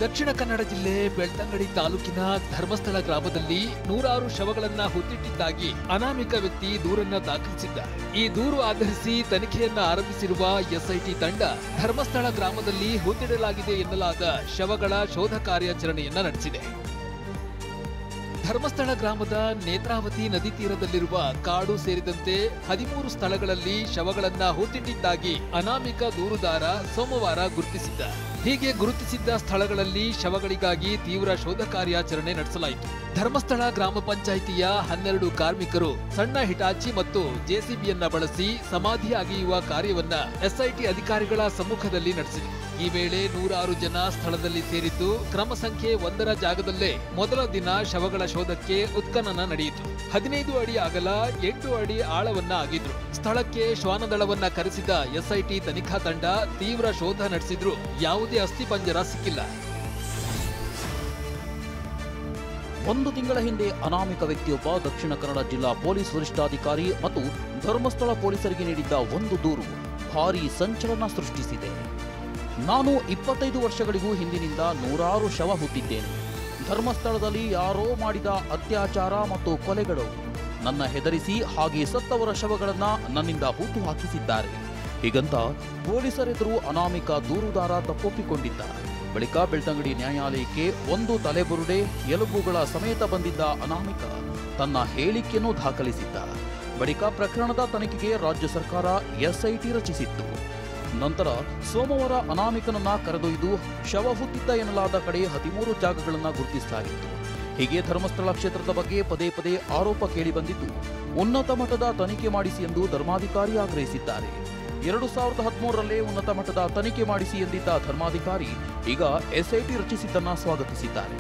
ದಕ್ಷಿಣ ಕನ್ನಡ ಜಿಲ್ಲೆ ಬೆಳ್ತಂಗಡಿ ತಾಲೂಕಿನ ಧರ್ಮಸ್ಥಳ ಗ್ರಾಮದಲ್ಲಿ ನೂರಾರು ಶವಗಳನ್ನ ಹೊತ್ತಿಟ್ಟಿದ್ದಾಗಿ ಅನಾಮಿಕ ವ್ಯಕ್ತಿ ದೂರನ್ನ ದಾಖಲಿಸಿದ್ದ. ಈ ದೂರು ಆಧರಿಸಿ ತನಿಖೆಯನ್ನ ಆರಂಭಿಸಿರುವ ಎಸ್ಐಟಿ ತಂಡ ಧರ್ಮಸ್ಥಳ ಗ್ರಾಮದಲ್ಲಿ ಹೂತಿಡಲಾಗಿದೆ ಎನ್ನಲಾದ ಶವಗಳ ಶೋಧ ಕಾರ್ಯಾಚರಣೆಯನ್ನ ನಡೆಸಿದೆ. ಧರ್ಮಸ್ಥಳ ಗ್ರಾಮದ ನೇತ್ರಾವತಿ ನದಿ ತೀರದಲ್ಲಿರುವ ಕಾಡು ಸೇರಿದಂತೆ 13 ಸ್ಥಳಗಳಲ್ಲಿ ಶವಗಳನ್ನ ಹೂತಿಟ್ಟಿದ್ದಾಗಿ ಅನಾಮಿಕ ದೂರುದಾರ ಸೋಮವಾರ ಗುರುತಿಸಿದ್ದ. ಹೀಗೆ ಗುರುತಿಸಿದ್ದ ಸ್ಥಳಗಳಲ್ಲಿ ಶವಗಳಿಗಾಗಿ ತೀವ್ರ ಶೋಧ ಕಾರ್ಯಾಚರಣೆ ನಡೆಸಲಾಯಿತು. ಧರ್ಮಸ್ಥಳ ಗ್ರಾಮ ಪಂಚಾಯಿತಿಯ 12 ಕಾರ್ಮಿಕರು ಸಣ್ಣ ಹಿಟಾಚಿ ಮತ್ತು ಜೆಸಿಬಿಯನ್ನ ಬಳಸಿ ಸಮಾಧಿ ಅಗೆಯುವ ಕಾರ್ಯವನ್ನ ಎಸ್ಐಟಿ ಅಧಿಕಾರಿಗಳ ಸಮ್ಮುಖದಲ್ಲಿ ನಡೆಸಿದೆ. ಈ ವೇಳೆ ನೂರಾರು ಜನ ಸ್ಥಳದಲ್ಲಿ ಸೇರಿದ್ದು ಕ್ರಮ ಸಂಖ್ಯೆ 1ರ ಜಾಗದಲ್ಲೇ ಮೊದಲ ದಿನ ಶವಗಳ ಶೋಧಕ್ಕೆ ಉತ್ಖನನ ನಡೆಯಿತು. 15 ಅಡಿ ಅಗಲ 8 ಅಡಿ ಆಳವನ್ನ ಅಗಿದ್ರು. ಸ್ಥಳಕ್ಕೆ ಶ್ವಾನದಳವನ್ನ ಕರೆಸಿದ ಎಸ್ಐಟಿ ತನಿಖಾ ತಂಡ ತೀವ್ರ ಶೋಧ ನಡೆಸಿದ್ರು ಯಾವುದೇ ಅಸ್ಥಿಪಂಜರ ಸಿಕ್ಕಿಲ್ಲ. ಒಂದು ತಿಂಗಳ ಹಿಂದೆ ಅನಾಮಿಕ ವ್ಯಕ್ತಿಯೊಬ್ಬ ದಕ್ಷಿಣ ಕನ್ನಡ ಜಿಲ್ಲಾ ಪೊಲೀಸ್ ವರಿಷ್ಠಾಧಿಕಾರಿ ಮತ್ತು ಧರ್ಮಸ್ಥಳ ಪೊಲೀಸರಿಗೆ ನೀಡಿದ್ದ ಒಂದು ದೂರು ಭಾರೀ ಸಂಚಲನ ಸೃಷ್ಟಿಸಿದೆ. ನಾನು 25 ವರ್ಷಗಳಿಗೂ ಹಿಂದಿನಿಂದ ನೂರಾರು ಶವ ಹುಟ್ಟಿದ್ದೇನೆ. ಧರ್ಮಸ್ಥಳದಲ್ಲಿ ಯಾರೋ ಮಾಡಿದ ಅತ್ಯಾಚಾರ ಮತ್ತು ಕೊಲೆಗಳು ನನ್ನ ಹೆದರಿಸಿ ಹಾಗೆ ಸತ್ತವರ ಶವಗಳನ್ನ ನನ್ನಿಂದ ಹೂತು ಹಾಕಿಸಿದ್ದಾರೆ. ಹೀಗಂತ ಪೊಲೀಸರೆದುರು ಅನಾಮಿಕ ದೂರುದಾರ ತಪ್ಪೊಪ್ಪಿಕೊಂಡಿದ್ದ. ಬಳಿಕ ಬೆಳ್ತಂಗಡಿ ನ್ಯಾಯಾಲಯಕ್ಕೆ ಒಂದು ತಲೆಬುರುಡೆ ಎಲುಬುಗಳ ಸಮೇತ ಬಂದಿದ್ದ ಅನಾಮಿಕ ತನ್ನ ಹೇಳಿಕೆಯನ್ನು ದಾಖಲಿಸಿದ್ದ. ಬಳಿಕ ಪ್ರಕರಣದ ತನಿಖೆಗೆ ರಾಜ್ಯ ಸರ್ಕಾರ ಎಸ್ಐಟಿ ರಚಿಸಿತ್ತು. ನಂತರ ಸೋಮವಾರ ಅನಾಮಿಕನನ್ನ ಕರೆದೊಯ್ದು ಶವ ಹುಟ್ಟಿದ್ದ ಎನ್ನಲಾದ ಕಡೆ 13 ಜಾಗಗಳನ್ನು ಗುರುತಿಸಲಾಗಿತ್ತು. ಹೀಗೆ ಧರ್ಮಸ್ಥಳ ಕ್ಷೇತ್ರದ ಬಗ್ಗೆ ಪದೇ ಪದೇ ಆರೋಪ ಕೇಳಿ ಬಂದಿದ್ದು ಉನ್ನತ ಮಟ್ಟದ ತನಿಖೆ ಮಾಡಿಸಿ ಎಂದು ಧರ್ಮಾಧಿಕಾರಿ ಆಗ್ರಹಿಸಿದ್ದಾರೆ. 2013ರಲ್ಲೇ ಉನ್ನತ ಮಟ್ಟದ ತನಿಖೆ ಮಾಡಿಸಿ ಎಂದಿದ್ದ ಧರ್ಮಾಧಿಕಾರಿ ಈಗ ಎಸ್ಐಟಿ ರಚಿಸಿದ್ದನ್ನ ಸ್ವಾಗತಿಸಿದ್ದಾರೆ.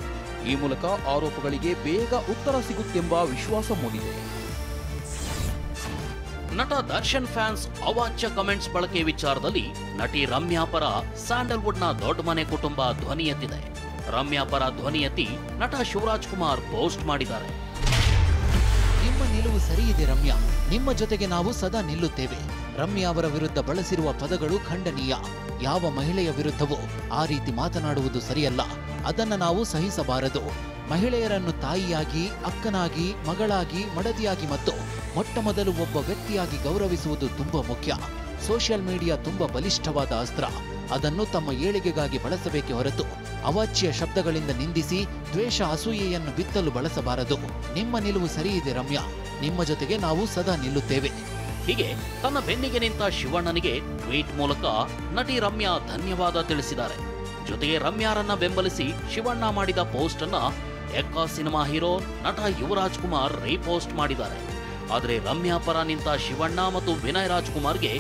ಈ ಮೂಲಕ ಆರೋಪಗಳಿಗೆ ಬೇಗ ಉತ್ತರ ಸಿಗುತ್ತೆಂಬ ವಿಶ್ವಾಸ ಮೂಡಿದೆ. ನಟ ದರ್ಶನ್ ಫ್ಯಾನ್ಸ್ ಅವಾಚ್ಯ ಕಮೆಂಟ್ಸ್ ಬಳಕೆ ವಿಚಾರದಲ್ಲಿ ನಟಿ ರಮ್ಯಾ ಪರ ಸ್ಯಾಂಡಲ್ವುಡ್ನ ದೊಡ್ಡ ಮನೆ ಕುಟುಂಬ ಧ್ವನಿ ಎತ್ತಿದೆ. ರಮ್ಯಾ ಪರ ಧ್ವನಿ ಎತ್ತಿ ನಟ ಶಿವರಾಜ್ ಕುಮಾರ್ ಪೋಸ್ಟ್ ಮಾಡಿದ್ದಾರೆ. ನಿಮ್ಮ ನಿಲುವು ಸರಿಯಿದೆ ರಮ್ಯಾ, ನಿಮ್ಮ ಜೊತೆಗೆ ನಾವು ಸದಾ ನಿಲ್ಲುತ್ತೇವೆ. ರಮ್ಯಾ ಅವರ ವಿರುದ್ಧ ಬಳಸಿರುವ ಪದಗಳು ಖಂಡನೀಯ. ಯಾವ ಮಹಿಳೆಯ ವಿರುದ್ಧವೂ ಆ ರೀತಿ ಮಾತನಾಡುವುದು ಸರಿಯಲ್ಲ. ಅದನ್ನು ನಾವು ಸಹಿಸಬಾರದು. ಮಹಿಳೆಯರನ್ನು ತಾಯಿಯಾಗಿ, ಅಕ್ಕನಾಗಿ, ಮಗಳಾಗಿ, ಮಡದಿಯಾಗಿ ಮತ್ತು ಮೊಟ್ಟ ಮೊದಲು ಒಬ್ಬ ವ್ಯಕ್ತಿಯಾಗಿ ಗೌರವಿಸುವುದು ತುಂಬಾ ಮುಖ್ಯ. ಸೋಷಿಯಲ್ ಮೀಡಿಯಾ ತುಂಬಾ ಬಲಿಷ್ಠವಾದ ಅಸ್ತ್ರ. ಅದನ್ನು ತಮ್ಮ ಏಳಿಗೆಗಾಗಿ ಬಳಸಬೇಕೆ ಹೊರತು ಅವಾಚ್ಯ ಶಬ್ದಗಳಿಂದ ನಿಂದಿಸಿ ದ್ವೇಷ, ಅಸೂಯೆಯನ್ನು ಬಿತ್ತಲು ಬಳಸಬಾರದು. ನಿಮ್ಮ ನಿಲುವು ಸರಿಯಿದೆ ರಮ್ಯಾ, ನಿಮ್ಮ ಜೊತೆಗೆ ನಾವು ಸದಾ ನಿಲ್ಲುತ್ತೇವೆ. ಹೀಗೆ ತನ್ನ ಬೆನ್ನಿಗೆ ನಿಂತ ಶಿವಣ್ಣನಿಗೆ ಟ್ವೀಟ್ ಮೂಲಕ ನಟಿ ರಮ್ಯಾ ಧನ್ಯವಾದ ತಿಳಿಸಿದ್ದಾರೆ. ಜೊತೆಗೆ ರಮ್ಯಾರನ್ನ ಬೆಂಬಲಿಸಿ ಶಿವಣ್ಣ ಮಾಡಿದ ಪೋಸ್ಟ್ ಅನ್ನ ಎಕ್ಕ ಸಿನಿಮಾ ಹೀರೋ ನಟ ಯುವರಾಜ್ ಕುಮಾರ್ ರೀಪೋಸ್ಟ್ ಮಾಡಿದ್ದಾರೆ. ಆದರೆ ರಮ್ಯಾ ಪರ ನಿಂತ ಶಿವಣ್ಣ ಮತ್ತು ವಿನಯ್ ರಾಜ್ ಕುಮಾರ್ಗೆ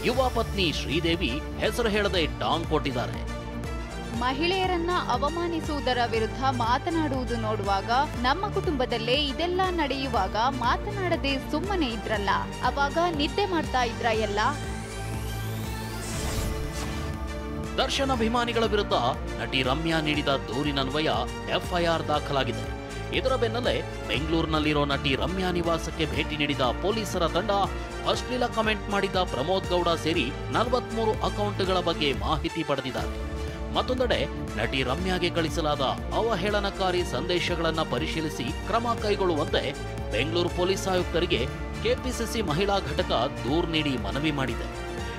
ಯುವ ಪತ್ನಿ ಶ್ರೀದೇವಿ ಹೆಸರು ಹೇಳದೆ ಟಾಂಗ್ ಕೊಟ್ಟಿದ್ದಾರೆ. ಮಹಿಳೆಯರನ್ನ ಅವಮಾನಿಸುವುದರ ವಿರುದ್ಧ ಮಾತನಾಡುವುದು ನೋಡುವಾಗ ನಮ್ಮ ಕುಟುಂಬದಲ್ಲೇ ಇದೆಲ್ಲ ನಡೆಯುವಾಗ ಮಾತನಾಡದೆ ಸುಮ್ಮನೆ ಇದ್ರಲ್ಲ, ಅವಾಗ ನಿದ್ದೆ ಮಾಡ್ತಾ ಇದ್ರ ಎಲ್ಲ. ದರ್ಶನ್ ಅಭಿಮಾನಿಗಳ ವಿರುದ್ಧ ನಟಿ ರಮ್ಯಾ ನೀಡಿದ ದೂರಿನನ್ವಯ ಎಫ್ಐಆರ್ ದಾಖಲಾಗಿದೆ. ಇದರ ಬೆನ್ನಲ್ಲೇ ಬೆಂಗಳೂರಿನಲ್ಲಿರೋ ನಟಿ ರಮ್ಯಾ ನಿವಾಸಕ್ಕೆ ಭೇಟಿ ನೀಡಿದ ಪೊಲೀಸರ ತಂಡ ಅಶ್ಲೀಲ ಕಮೆಂಟ್ ಮಾಡಿದ್ದ ಪ್ರಮೋದ್ ಗೌಡ ಸೇರಿ 43 ಅಕೌಂಟ್ಗಳ ಬಗ್ಗೆ ಮಾಹಿತಿ ಪಡೆದಿದ್ದಾರೆ. ಮತ್ತೊಂದೆಡೆ ನಟಿ ರಮ್ಯಾಗೆ ಕಳಿಸಲಾದ ಅವಹೇಳನಕಾರಿ ಸಂದೇಶಗಳನ್ನು ಪರಿಶೀಲಿಸಿ ಕ್ರಮ ಕೈಗೊಳ್ಳುವಂತೆ ಬೆಂಗಳೂರು ಪೊಲೀಸ್ ಆಯುಕ್ತರಿಗೆ ಕೆಪಿಸಿಸಿ ಮಹಿಳಾ ಘಟಕ ದೂರು ನೀಡಿ ಮನವಿ ಮಾಡಿದೆ.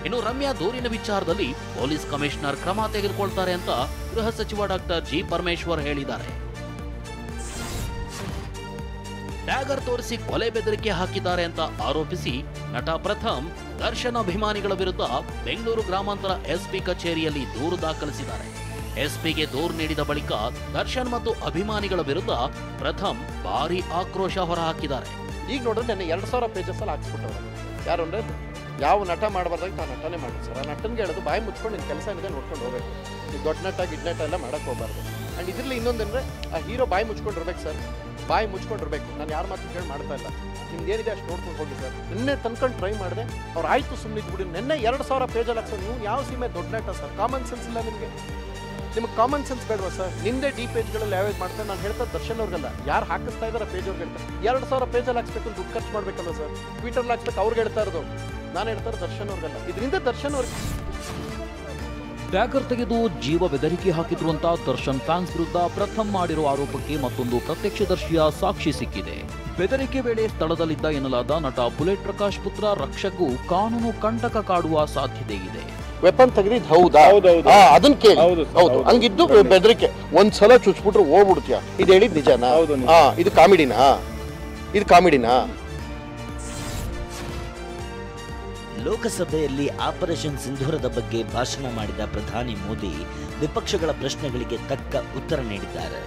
ಇನ್ನು ರಮ್ಯಾ ದೂರಿನ ವಿಚಾರದಲ್ಲಿ ಪೊಲೀಸ್ ಕಮಿಷನರ್ ಕ್ರಮ ತೆಗೆದುಕೊಳ್ತಾರೆ ಅಂತ ಗೃಹ ಸಚಿವ ಡಾಕ್ಟರ್ ಜಿ ಪರಮೇಶ್ವರ್ ಹೇಳಿದ್ದಾರೆ. ಟ್ಯಾಗರ್ ತೋರಿಸಿ ಕೊಲೆ ಬೆದರಿಕೆ ಹಾಕಿದ್ದಾರೆ ಅಂತ ಆರೋಪಿಸಿ ನಟ ಪ್ರಥಮ್ ದರ್ಶನ್ ಅಭಿಮಾನಿಗಳ ವಿರುದ್ಧ ಬೆಂಗಳೂರು ಗ್ರಾಮಾಂತರ ಎಸ್ಪಿ ಕಚೇರಿಯಲ್ಲಿ ದೂರು ದಾಖಲಿಸಿದ್ದಾರೆ. ಎಸ್ಪಿಗೆ ದೂರು ನೀಡಿದ ಬಳಿಕ ದರ್ಶನ್ ಮತ್ತು ಅಭಿಮಾನಿಗಳ ವಿರುದ್ಧ ಪ್ರಥಮ್ ಭಾರಿ ಆಕ್ರೋಶ ಹೊರಹಾಕಿದ್ದಾರೆ. ಈಗ ನೋಡ್ರಿ ನನ್ನ 2000 ಪೇಜಸ್ ಅಲ್ಲಿ ಹಾಕ್ಸ್ಬಿಟ್ಟವ್ರು. ಯಾರು ಅಂದ್ರೆ ಯಾವ ನಟ ಮಾಡಬಾರ್ದಾಗ ನಾನು ನಟನೆ ಮಾಡಿ ಸರ್. ಆ ನಟನ್ಗೆ ಹೇಳೋದು ಬಾಯಿ ಮುಚ್ಕೊಂಡು ನಿನ್ನ ಕೆಲಸ ಏನಿದೆ ನೋಡ್ಕೊಂಡು ಹೋಗ್ಬೇಕು. ಈ ದೊಡ್ಡ ನಟ ಗಿಡ್ ನಟ ಎಲ್ಲ ಮಾಡಕ್ಕೆ ಹೋಗ್ಬಾರ್ದು. ಆ್ಯಂಡ್ ಇದರಲ್ಲಿ ಇನ್ನೊಂದಂದ್ರೆ ಆ ಹೀರೋ ಬಾಯಿ ಮುಚ್ಕೊಂಡಿರ್ಬೇಕು ಸರ್, ಬಾಯಿ ಮುಚ್ಕೊಂಡಿರ್ಬೇಕು. ನಾನು ಯಾರ ಮಾತು ಕೇಳಿ ಮಾಡ್ತಾ ಇಲ್ಲ. ನಿಮ್ಗೆ ಏನಿದೆ ಅಷ್ಟು ನೋಡ್ಕೊಂಡು ಹೋಗಿ ಸರ್. ನಿನ್ನೆ ತನ್ಕೊಂಡು ಟ್ರೈ ಮಾಡಿದೆ, ಅವ್ರು ಆಯಿತು ಸುಮ್ಮನೆ ಬಿಡಿ. ನಿನ್ನೆ 2000 ಪೇಜಲ್ಲಿ ಹಾಕ್ಸೋ ನೀವು ಯಾವ ಸೀಮೆ ದೊಡ್ಡ ನಟ ಸರ್? ಕಾಮನ್ ಸೆನ್ಸ್ ಇಲ್ಲ ನಿಮಗೆ? ನಿಮ್ಗೆ ಕಾಮನ್ ಸೆನ್ಸ್ ಬೇಡವಾ ಸರ್? ನಿಂದೇ ಡಿ ಪೇಜ್ಗಳಲ್ಲಿ ಯಾವ್ಯಾವ ಮಾಡ್ತಾರೆ. ನಾನು ಹೇಳ್ತಾ ದರ್ಶನ್ ಅವ್ರಿಗಲ್ಲ, ಯಾರು ಹಾಕಿಸ್ತಾ ಇದ್ದಾರೆ ಪೇಜ್ ಅವ್ರಿಗೆ ಹೇಳ್ತಾರೆ. 2000 ಪೇಜಲ್ಲಿ ಹಾಕ್ಸ್ಬೇಕು, ದುಡ್ಡು ಖರ್ಚು ಮಾಡ್ಬೇಕಲ್ಲ ಸರ್. ಟ್ವಿಟರ್ಲ್ಲಿ ಹಾಕ್ಸ್ಬೇಕು, ಅವ್ರಿಗೆ ಹೇಳ್ತಾ ಇರೋದು. ನಾನು ಹೇಳ್ತಾರೆ ದರ್ಶನ್ ಅವ್ರಿಗಲ್ಲ. ಇದರಿಂದ ದರ್ಶನ್ ಅವ್ರಿಗೆ ಟ್ಯಾಗರ್ ತೆಗೆದು ಜೀವ ಬೆದರಿಕೆ ಹಾಕಿದ್ರು ಅಂತ ದರ್ಶನ್ ಫ್ಯಾನ್ಸ್ ವಿರುದ್ಧ ಪ್ರಥಮ್ ಮಾಡಿರುವ ಆರೋಪಕ್ಕೆ ಮತ್ತೊಂದು ಪ್ರತ್ಯಕ್ಷದರ್ಶಿಯ ಸಾಕ್ಷಿ ಸಿಕ್ಕಿದೆ. ಬೆದರಿಕೆ ವೇಳೆ ಸ್ಥಳದಲ್ಲಿದ್ದ ಎನ್ನಲಾದ ನಟ ಬುಲೆಟ್ ಪ್ರಕಾಶ್ ಪುತ್ರ ರಕ್ಷಕ್ಗೂ ಕಾನೂನು ಕಂಟಕ ಕಾಡುವ ಸಾಧ್ಯತೆ ಇದೆ. ವೆಪನ್ ತೆಗೆದಿದ್ದು ಹೌದಾ? ಅದನ್ನ ಕೇಳಿ. ಹೌದು, ಹಂಗಿದ್ದು ಬೆದರಿಕೆ ಒಂದ್ಸಲ ಚುಚ್ಬಿಟ್ರು ಹೋಗ್ಬಿಡ್ತೀಯ. ಇದು ಹೇಳಿದ್ ನಿಜನಾ? ಇದು ಕಾಮಿಡಿನಾ? ಲೋಕಸಭೆಯಲ್ಲಿ ಆಪರೇಷನ್ ಸಿಂಧೂರದ ಬಗ್ಗೆ ಭಾಷಣ ಮಾಡಿದ ಪ್ರಧಾನಿ ಮೋದಿ ವಿಪಕ್ಷಗಳ ಪ್ರಶ್ನೆಗಳಿಗೆ ತಕ್ಕ ಉತ್ತರ ನೀಡಿದ್ದಾರೆ.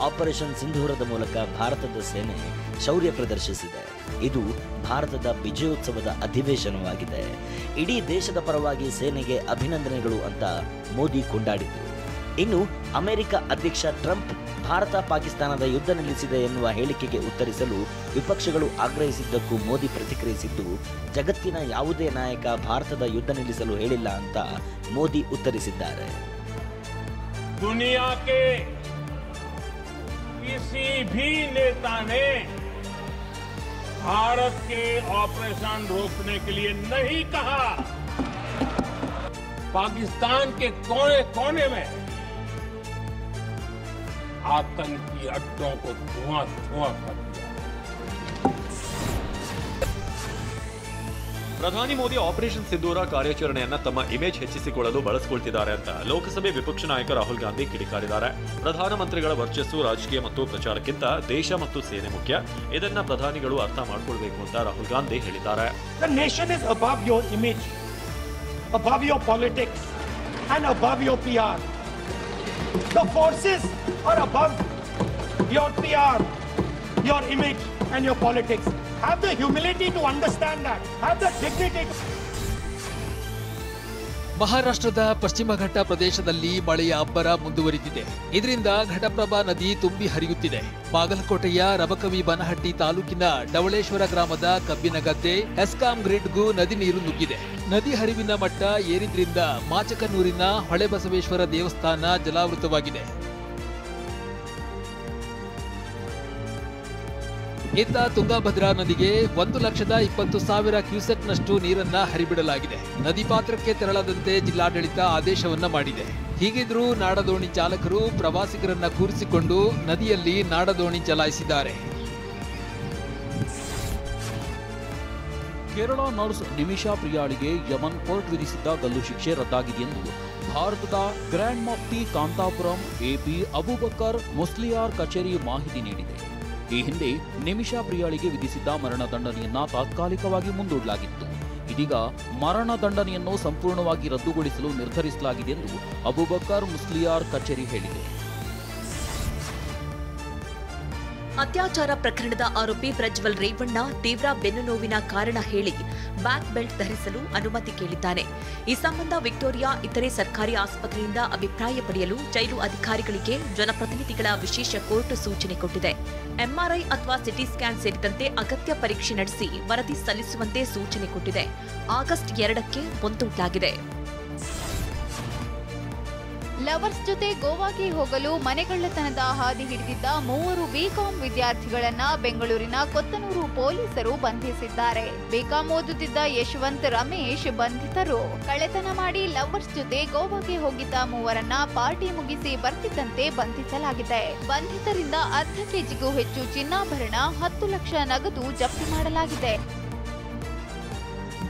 ಆಪರೇಷನ್ ಸಿಂಧೂರದ ಮೂಲಕ ಭಾರತದ ಸೇನೆ ಶೌರ್ಯ ಪ್ರದರ್ಶಿಸಿದೆ. ಇದು ಭಾರತದ ವಿಜಯೋತ್ಸವದ ಅಧಿವೇಶನವಾಗಿದೆ. ಇಡೀ ದೇಶದ ಪರವಾಗಿ ಸೇನೆಗೆ ಅಭಿನಂದನೆಗಳು ಅಂತ ಮೋದಿ ಕೊಂಡಾಡಿದರು. ಇನ್ನು ಅಮೆರಿಕ ಅಧ್ಯಕ್ಷ ಟ್ರಂಪ್ ಭಾರತ ಪಾಕಿಸ್ತಾನದ ಯುದ್ಧ ನಿಲ್ಲಿಸಿದೆ ಎನ್ನುವ ಹೇಳಿಕೆಗೆ ಉತ್ತರಿಸಲು ವಿಪಕ್ಷಗಳು ಆಗ್ರಹಿಸಿದ್ದಕ್ಕೂ ಮೋದಿ ಪ್ರತಿಕ್ರಿಯಿಸಿದ್ದು, ಜಗತ್ತಿನ ಯಾವುದೇ ನಾಯಕ ಭಾರತದ ಯುದ್ಧ ನಿಲ್ಲಿಸಲು ಹೇಳಿಲ್ಲ ಅಂತ ಮೋದಿ ಉತ್ತರಿಸಿದ್ದಾರೆ. दुनिया के किसी भी नेता ने भारत के ऑपरेशन रोकने के लिए नहीं कहा. पाकिस्तान के कोने कोने में आतंकी अड्डों को धुआं कर दिया. ಪ್ರಧಾನಿ ಮೋದಿ ಆಪರೇಷನ್ ಸಿಂಧೂರ ಕಾರ್ಯಾಚರಣೆಯನ್ನ ತಮ್ಮ ಇಮೇಜ್ ಹೆಚ್ಚಿಸಿಕೊಳ್ಳಲು ಬಳಸಿಕೊಳ್ತಿದ್ದಾರೆ ಅಂತ ಲೋಕಸಭೆ ವಿಪಕ್ಷ ನಾಯಕ ರಾಹುಲ್ ಗಾಂಧಿ ಕಿಡಿಕಾರಿದ್ದಾರೆ. ಪ್ರಧಾನಮಂತ್ರಿಗಳ ವರ್ಚಸ್ಸು ರಾಜಕೀಯ ಮತ್ತು ಪ್ರಚಾರಕ್ಕಿಂತ ದೇಶ ಮತ್ತು ಸೇನೆ ಮುಖ್ಯ. ಇದನ್ನ ಪ್ರಧಾನಿಗಳು ಅರ್ಥ ಮಾಡಿಕೊಳ್ಬೇಕು ಅಂತ ರಾಹುಲ್ ಗಾಂಧಿ ಹೇಳಿದ್ದಾರೆ. The nation is above your image, above your politics and above your PR. The forces are above your PR, your image and your politics. Have the humility to understand that. Have the dignity to... ಮಹಾರಾಷ್ಟ್ರದ ಪಶ್ಚಿಮ ಘಟ್ಟ ಪ್ರದೇಶದಲ್ಲಿ ಮಳೆಯ ಅಬ್ಬರ ಮುಂದುವರಿದಿದೆ. ಇದರಿಂದ ಘಟಪ್ರಭಾ ನದಿ ತುಂಬಿ ಹರಿಯುತ್ತಿದೆ. ಬಾಗಲಕೋಟೆಯ ರಬಕವಿ ಬನಹಟ್ಟಿ ತಾಲೂಕಿನ ಡವಳೇಶ್ವರ ಗ್ರಾಮದ ಕಬ್ಬಿನಗದ್ದೆ ಎಸ್ಕಾಂ ಗ್ರಿಡ್ಗೂ ನದಿ ನೀರು ನುಗ್ಗಿದೆ. ನದಿ ಹರಿವಿನ ಮಟ್ಟ ಏರಿದ್ರಿಂದ ಮಾಚಕನೂರಿನ ಹೊಳೆಬಸವೇಶ್ವರ ದೇವಸ್ಥಾನ ಜಲಾವೃತವಾಗಿದೆ. ಇತ್ತ ತುಂಗಭದ್ರಾ ನದಿಗೆ 1,20,000 ಕ್ಯೂಸೆಕ್ನಷ್ಟು ನೀರನ್ನ ಹರಿಬಿಡಲಾಗಿದೆ. ನದಿ ಪಾತ್ರಕ್ಕೆ ತೆರಳದಂತೆ ಜಿಲ್ಲಾಡಳಿತ ಆದೇಶವನ್ನ ಮಾಡಿದೆ. ಹೀಗಿದ್ರೂ ನಾಡದೋಣಿ ಚಾಲಕರು ಪ್ರವಾಸಿಗರನ್ನ ಕೂರಿಸಿಕೊಂಡು ನದಿಯಲ್ಲಿ ನಾಡದೋಣಿ ಚಲಾಯಿಸಿದ್ದಾರೆ. ಕೇರಳ ನರ್ಸ್ ನಿಮಿಷಾ ಪ್ರಿಯಾಳಿಗೆ ಯಮನ್ ಕೋರ್ಟ್ ವಿಧಿಸಿದ್ದ ಗಲ್ಲು ಶಿಕ್ಷೆ ರದ್ದಾಗಿದೆಯೆಂದು ಭಾರತದ ಗ್ರ್ಯಾಂಡ್ ಮುಫ್ತಿ ಕಾಂತಾಪುರಂ ಎಪಿ ಅಬೂಬಕರ್ ಮುಸ್ಲಿಯಾರ್ ಕಚೇರಿ ಮಾಹಿತಿ ನೀಡಿದೆ. ಈ ಹಿಂದೆ ನಿಮಿಷಾ ಪ್ರಿಯಾಳಿಗೆ ವಿಧಿಸಿದ್ದ ಮರಣದಂಡನೆಯನ್ನ ತಾತ್ಕಾಲಿಕವಾಗಿ ಮುಂದೂಡಲಾಗಿತ್ತು. ಇದೀಗ ಮರಣದಂಡನೆಯನ್ನು ಸಂಪೂರ್ಣವಾಗಿ ರದ್ದುಗೊಳಿಸಲು ನಿರ್ಧರಿಸಲಾಗಿದೆ ಎಂದು ಅಬೂಬಕರ್ ಮುಸ್ಲಿಯಾರ್ ಕಚೇರಿ ಹೇಳಿದೆ. ಅತ್ಯಾಚಾರ ಪ್ರಕರಣದ ಆರೋಪಿ ಪ್ರಜ್ವಲ್ ರೇವಣ್ಣ ತೀವ್ರ ಬೆನ್ನು ನೋವಿನ ಕಾರಣ ಹೇಳಿ ಬ್ಯಾಕ್ ಬೆಲ್ಟ್ ಧರಿಸಲು ಅನುಮತಿ ಕೇಳಿದ್ದಾನೆ. ಈ ಸಂಬಂಧ ವಿಕ್ಟೋರಿಯಾ ಇತರೆ ಸರ್ಕಾರಿ ಆಸ್ಪತ್ರೆಯಿಂದ ಅಭಿಪ್ರಾಯ ಪಡೆಯಲು ಜೈಲು ಅಧಿಕಾರಿಗಳಿಗೆ ಜನಪ್ರತಿನಿಧಿಗಳ ವಿಶೇಷ ಕೋರ್ಟ್ ಸೂಚನೆ ಕೊಟ್ಟಿದೆ. ಎಂಆರ್ಐ ಅಥವಾ ಸಿಟಿ ಸ್ಕ್ಯಾನ್ ಸೇರಿದಂತೆ ಅಗತ್ಯ ಪರೀಕ್ಷೆ ನಡೆಸಿ ವರದಿ ಸಲ್ಲಿಸುವಂತೆ ಸೂಚನೆ ಕೊಟ್ಟಿದೆ. ಆಗಸ್ಟ್ 2ಕ್ಕೆ ಮುಂದೂಡಲಾಗಿದೆ. ಲವರ್ಸ್ ಜೊತೆ ಗೋವಾಗೆ ಹೋಗಲು ಮನೆಗಳ್ಳತನದ ಹಾದಿ ಹಿಡಿದಿದ್ದ 3 ಬಿಕಾಂ ವಿದ್ಯಾರ್ಥಿಗಳನ್ನ ಬೆಂಗಳೂರಿನ ಕೊತ್ತನೂರು ಪೊಲೀಸರು ಬಂಧಿಸಿದ್ದಾರೆ. ಬಿಕಾಂ ಓದುತ್ತಿದ್ದ ಯಶವಂತ್, ರಮೇಶ್ ಬಂಧಿತರು. ಕಳ್ಳತನ ಮಾಡಿ ಲವರ್ಸ್ ಜೊತೆ ಗೋವಾಗೆ ಹೋಗಿದ್ದ 3ರನ್ನ ಪಾರ್ಟಿ ಮುಗಿಸಿ ಬರ್ತಿದ್ದಂತೆ ಬಂಧಿಸಲಾಗಿದೆ. ಬಂಧಿತರಿಂದ 1/2 ಕೆಜಿಗೂ ಹೆಚ್ಚು ಚಿನ್ನಾಭರಣ, 10 ಲಕ್ಷ ನಗದು ಜಪ್ತಿ ಮಾಡಲಾಗಿದೆ.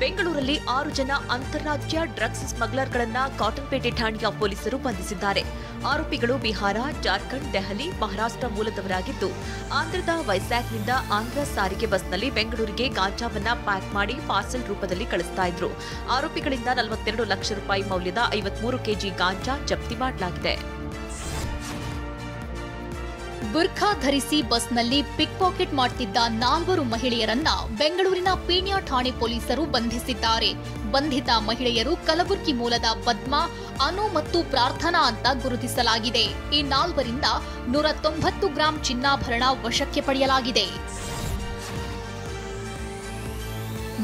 ಬೆಂಗಳೂರಲ್ಲಿ 6 ಜನ ಅಂತಾರಾಜ್ಯ ಡ್ರಗ್ಸ್ ಸ್ಮಗ್ಲರ್ಗಳನ್ನ ಕಾಟನ್ಪೇಟೆ ಠಾಣೆಯ ಪೊಲೀಸರು ಬಂಧಿಸಿದ್ದಾರೆ. ಆರೋಪಿಗಳು ಬಿಹಾರ, ಜಾರ್ಖಂಡ್, ದೆಹಲಿ, ಮಹಾರಾಷ್ಟ್ರ ಮೂಲದವರಾಗಿದ್ದು, ಆಂಧ್ರದ ವೈಜಾಗ್ನಿಂದ ಆಂಧ್ರ ಸಾರಿಗೆ ಬಸ್ನಲ್ಲಿ ಬೆಂಗಳೂರಿಗೆ ಗಾಂಜಾವನ್ನ ಪ್ಯಾಕ್ ಮಾಡಿ ಪಾರ್ಸೆಲ್ ರೂಪದಲ್ಲಿ ಕಳಿಸ್ತಾ ಇದ್ರು. ಆರೋಪಿಗಳಿಂದ 42 ಲಕ್ಷ ರೂಪಾಯಿ ಮೌಲ್ಯದ 53 ಕೆಜಿ ಗಾಂಜಾ ಜಪ್ತಿ ಮಾಡಲಾಗಿದೆ. ಬುರ್ಖಾ ಧರಿಸಿ ಬಸ್ನಲ್ಲಿ ಪಿಕ್ ಪಾಕೆಟ್ ಮಾಡುತ್ತಿದ್ದ 4 ಮಹಿಳೆಯರನ್ನ ಬೆಂಗಳೂರಿನ ಪೀಣ್ಯ ಠಾಣೆ ಪೊಲೀಸರು ಬಂಧಿಸಿದ್ದಾರೆ. ಬಂಧಿತ ಮಹಿಳೆಯರು ಕಲಬುರಗಿ ಮೂಲದ ಪದ್ಮಾ, ಅನು ಮತ್ತು ಪ್ರಾರ್ಥನಾ ಅಂತ ಗುರುತಿಸಲಾಗಿದೆ. ಈ 4ರಿಂದ 190 ಗ್ರಾಂ ಚಿನ್ನಾಭರಣ ವಶಕ್ಕೆ ಪಡೆಯಲಾಗಿದೆ.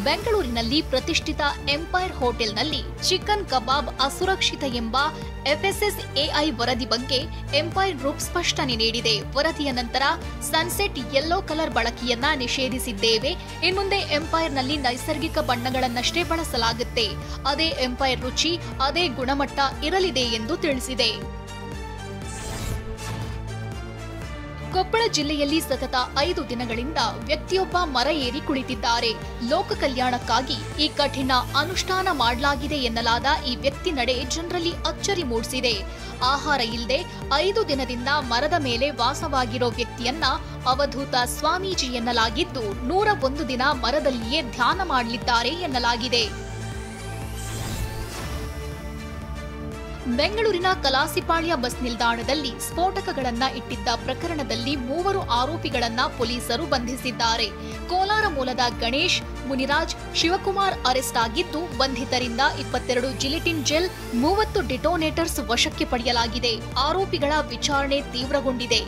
ಬೆಂಗಳೂರಿನಲ್ಲಿ ಪ್ರತಿಷ್ಠಿತ ಎಂಪೈರ್ ಹೋಟೆಲ್ನಲ್ಲಿ ಚಿಕನ್ ಕಬಾಬ್ ಅಸುರಕ್ಷಿತ ಎಂಬ FSSAI ವರದಿ ಬಗ್ಗೆ ಎಂಪೈರ್ ಗ್ರೂಪ್ ಸ್ಪಷ್ಟನೆ ನೀಡಿದೆ. ವರದಿಯ ನಂತರ ಸನ್ಸೆಟ್ ಯೆಲ್ಲೋ ಕಲರ್ ಬಳಕೆಯನ್ನ ನಿಷೇಧಿಸಿದ್ದೇವೆ. ಇನ್ಮುಂದೆ ಎಂಪೈರ್ನಲ್ಲಿ ನೈಸರ್ಗಿಕ ಬಣ್ಣಗಳನ್ನಷ್ಟೇ ಬಳಸಲಾಗುತ್ತೆ. ಅದೇ ಎಂಪೈರ್ ರುಚಿ, ಅದೇ ಗುಣಮಟ್ಟ ಇರಲಿದೆ ಎಂದು ತಿಳಿಸಿದೆ. ಕೊಪ್ಪಳ ಜಿಲ್ಲೆಯಲ್ಲಿ ಸತತ 5 ದಿನಗಳಿಂದ ವ್ಯಕ್ತಿಯೊಬ್ಬ ಮರ ಏರಿ ಕುಳಿತಿದ್ದಾರೆ. ಲೋಕ ಕಲ್ಯಾಣಕ್ಕಾಗಿ ಈ ಕಠಿಣ ಅನುಷ್ಠಾನ ಮಾಡಲಾಗಿದೆ ಎನ್ನಲಾದ ಈ ವ್ಯಕ್ತಿ ನಡೆ ಜನರಲ್ಲಿ ಅಚ್ಚರಿ ಮೂಡಿಸಿದೆ. ಆಹಾರ ಇಲ್ಲದೆ 5 ದಿನದಿಂದ ಮರದ ಮೇಲೆ ವಾಸವಾಗಿರೋ ವ್ಯಕ್ತಿಯನ್ನ ಅವಧೂತ ಸ್ವಾಮೀಜಿ ಎನ್ನಲಾಗಿದ್ದು 101 ದಿನ ಮರದಲ್ಲಿಯೇ ಧ್ಯಾನ ಮಾಡಲಿದ್ದಾರೆ ಎನ್ನಲಾಗಿದೆ. ಬೆಂಗಳೂರಿನ ಕಲಾಸಿಪಾಳ್ಯ ಬಸ್ ನಿಲ್ದಾಣದಲ್ಲಿ ಸ್ಫೋಟಕಗಳನ್ನ ಇಟ್ಟಿದ್ದ ಪ್ರಕರಣದಲ್ಲಿ 3 ಆರೋಪಿಗಳನ್ನ ಪೊಲೀಸರು ಬಂಧಿಸಿದ್ದಾರೆ. ಕೋಲಾರ ಮೂಲದ ಗಣೇಶ್, ಮುನಿರಾಜ್, ಶಿವಕುಮಾರ್ ಅರೆಸ್ಟ್ ಆಗಿದ್ದು, ಬಂಧಿತರಿಂದ 22 ಜಿಲಿಟಿನ್ ಜೆಲ್, 30 ಡಿಟೋನೇಟರ್ಸ್ ವಶಕ್ಕೆ ಪಡೆಯಲಾಗಿದೆ. ಆರೋಪಿಗಳ ವಿಚಾರಣೆ ತೀವ್ರಗೊಂಡಿದೆ.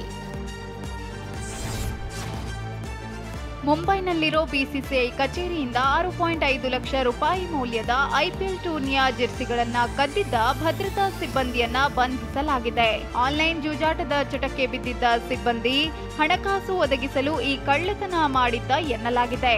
ಮುಂಬೈನಲ್ಲಿರೋ ಬಿಸಿಸಿಐ ಕಚೇರಿಯಿಂದ 6.5 ಲಕ್ಷ ರೂಪಾಯಿ ಮೌಲ್ಯದ IPL ಟೂರ್ನಿಯ ಜೆರ್ಸಿಗಳನ್ನ ಕದ್ದಿದ್ದ ಭದ್ರತಾ ಸಿಬ್ಬಂದಿಯನ್ನ ಬಂಧಿಸಲಾಗಿದೆ. ಆನ್ಲೈನ್ ಜೂಜಾಟದ ಚಟಕ್ಕೆ ಬಿದ್ದಿದ್ದ ಸಿಬ್ಬಂದಿ ಹಣಕಾಸು ಒದಗಿಸಲು ಈ ಕಳ್ಳತನ ಮಾಡಿದ್ದ ಎನ್ನಲಾಗಿದೆ.